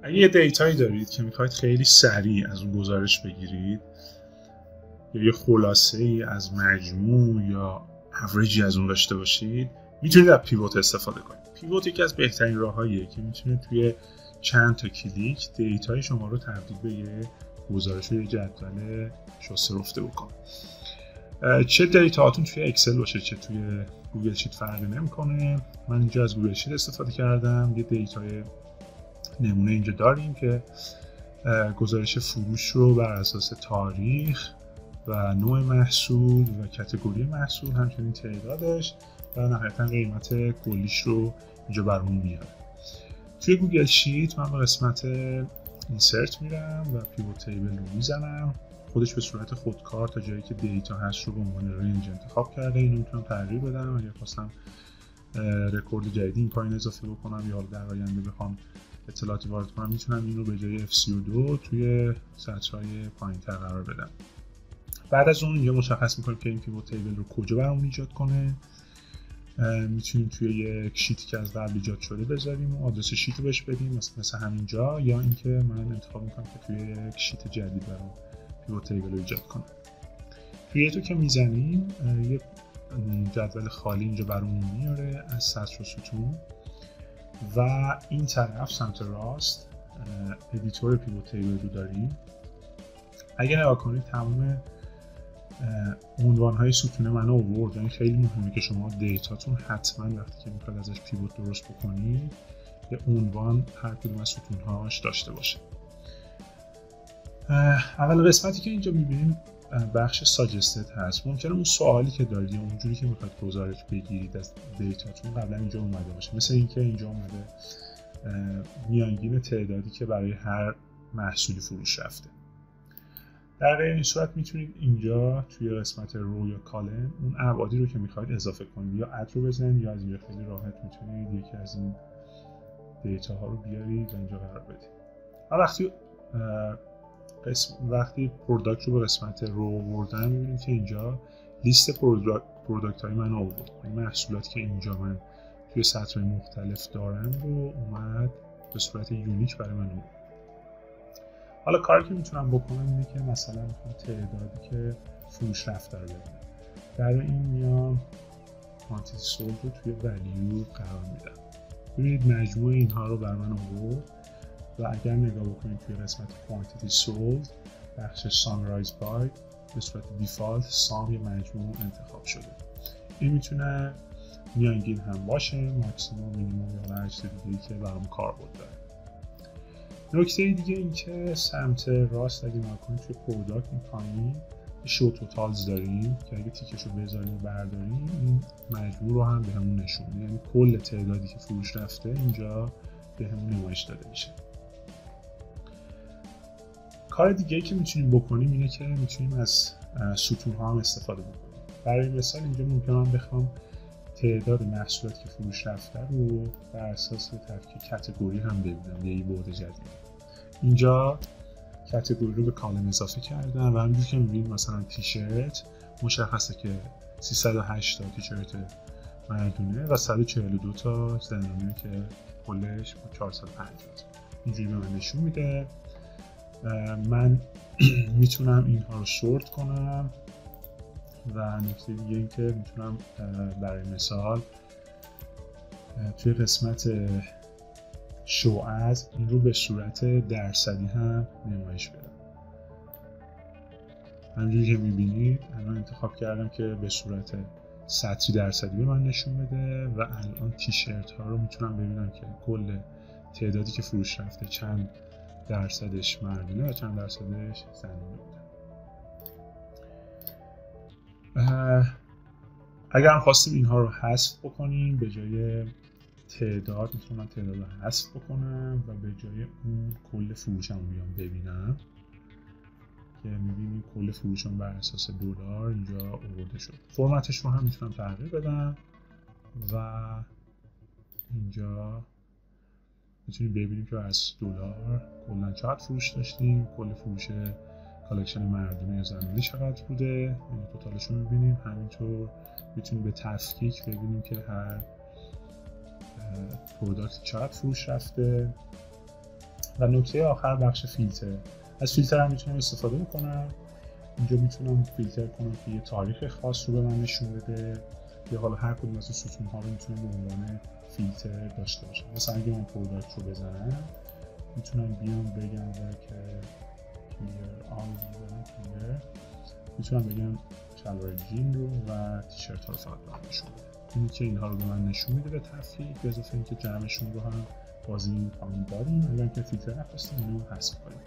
اگه یه دیتایی دارید که میخواید خیلی سریع از اون گزارش بگیرید یا یه خلاصه ای از مجموع یا اوریجی از اون داشته باشید، میتونید از پیوت استفاده کنید. پیوت یکی از بهترین راهاییه که میتونید توی چند تا کلیک دیتای شما رو تبدیل به یه گزارش و یه جدول شسته رفته بکنه. چه دیتاهاتون توی اکسل باشه چه توی گوگل شیت فرقی نمیکنه. من اینجا از گوگل شیت استفاده کردم. یه دیتای نمونه اینجا داریم که گزارش فروش رو بر اساس تاریخ و نوع محصول و کاتگوری محصول، همچنین تعدادش و نهایتاً قیمت کلیش رو اینجا برامون میاره. توی گوگل شیت من به قسمت اینسرت میرم و پیوت تیبل رو میزنم. خودش به صورت خودکار تا جایی که دیتا هست رو به عنوان رنج انتخاب کرده. اینو میتونم تغییر بدم اگه خواستم رکورد جدیدی این پایین اضافه بکنم یا در آینده بخوام اطلاعاتی وارد کنم، میتونم این رو به جای F32 توی سطرهای پایین‌تر قرار بدم. بعد از اون اینجا مشخص میکنیم که این پیوت تیبل رو کجا برامون ایجاد کنه. میتونیم توی یک شیتی که از قبل ایجاد شده بذاریم و آدرس شیت رو بهش بدیم مثل همینجا، یا اینکه من انتخاب میکنم که توی یک شیت جدید برام پیوت تیبل رو ایجاد کنم. کرییتو که میزنیم یه جدول خالی اینجا برامون میاره از سطر و ستون و این طرف سمت راست ادیتور پیوت تیبل رو داریم. اگر نگاه کنید تمام عنوان‌های ستون منو آورد. یعنی خیلی مهمه که شما دیتاتون حتما وقتی که میخواید ازش پیوت درست بکنید یه عنوان هر کدوم از ستون‌هاش داشته باشه. اول قسمتی که اینجا می‌بینیم بخش ساجستد هست. ممکنه اون سوالی که دارید یا اونجوری که میخواید گزارش بگیرید از دیتاتون قبلا اینجا اومده باشه. مثل اینکه اینجا اومده میانگین تعدادی که برای هر محصولی فروش رفته. در غیر این صورت میتونید اینجا توی قسمت رو یا کالم اون ابعادی رو که میخواید اضافه کنید یا اد رو بزنید یا از اینجا خیلی راحت میتونید یکی از این دیتا ها رو بیارید و اینجا قرار بدید. وقتی پروداکت رو به قسمت رو آوردم میبینید که اینجا لیست پروداکت های من آورد. این محصولاتی که اینجا من توی سطرهای مختلف دارم رو اومد به صورت یونیک برای من آورد. حالا کاری که میتونم بکنم اینه که مثلا میخوام تعدادی که فروش رفته رو ببینم. برای این میام quantity sold رو توی value قرار میدم. ببینید مجموع اینها رو بر من آورد و اگر نگاه بکنید توی قسمت quantity sold بخش summarize by به صورت دیفالت سام مجموع انتخاب شده. این میتونه میانگین هم باشه، ماکسیموم، مینیموم یا هر چیز دیگه‌ای که برام کاربرد داره. نکته دیگه این که سمت راست اگه نگاه کنید توی پروداکت این پایین شو توتالز داریم که اگه تیکش رو بذاریم و برداریم این مجموع رو هم بهمون نشون میده. یعنی کل تعدادی که فروش رفته اینجا بهمون نمایش داده میشه. کار دیگه که میتونیم بکنیم اینه که میتونیم از ستون ها هم استفاده بکنیم. برای مثال اینجا ممکنه من بخوام تعداد محصولاتی که فروش رفته رو بر اساس تفکیک کاتگوری هم ببینم یه بعد جدید. اینجا کاتگوری رو به کالم اضافه کردم و همینجوری که می‌بینید مثلا تیشرت مشخصه که 308 تا تیشرت مردونه و 142 تا زنانه که کلش 450 اینجوری به من نشون میده. من میتونم اینها رو سورت کنم و نکته دیگه این که میتونم برای مثال توی قسمت شو از این رو به صورت درصدی هم نمایش بدم. همونجوری که میبینید الان انتخاب کردم که به صورت سطری درصدی به من نشون بده و الان تیشرت ها رو میتونم ببینم که کل تعدادی که فروش رفته چند درصدش مردونه و چند درصدش زنونه بوده. اگر هم خواستیم اینها رو حذف بکنیم به جای تعداد میتونم تعداد رو حذف بکنم و به جای اون کل فروشم بیام ببینم که میبینیم کل فروشم بر اساس دلار اینجا آورده شد. فرمتش رو هم میتونم تغییر بدم و اینجا میتونیم ببینیم که از دلار کلا چقدر فروش داشتیم، کل فروش کالکشن مردونه یا زنانه چقدر بوده، این توتالش رو میبینیم. همینطور میتونیم به تفکیک ببینیم که هر پروداکت چقدر فروش رفته و نکته آخر بخش فیلتر. از فیلتر هم میتونم استفاده بکنم. اینجا میتونم فیلتر کنم که یه تاریخ خاص رو به من نشون بده، یا حالا هر کدوم از ستون ها رو میتونم به عنوان فیلتر داشته باشم. مثلا اگه من پروداکت رو بزنم میتونم بیام بگم که کلیر آل رو میتونم بگم شلوار جین رو و تیشرت ها رو فقط به من نشون بده. اینی که اینها رو به من نشون میده به تفریق، به اضافه اینکه جمعشون رو هم بازی میکنم داریم. اگر که فیلتر نخواستیم اینو حذف کنیم.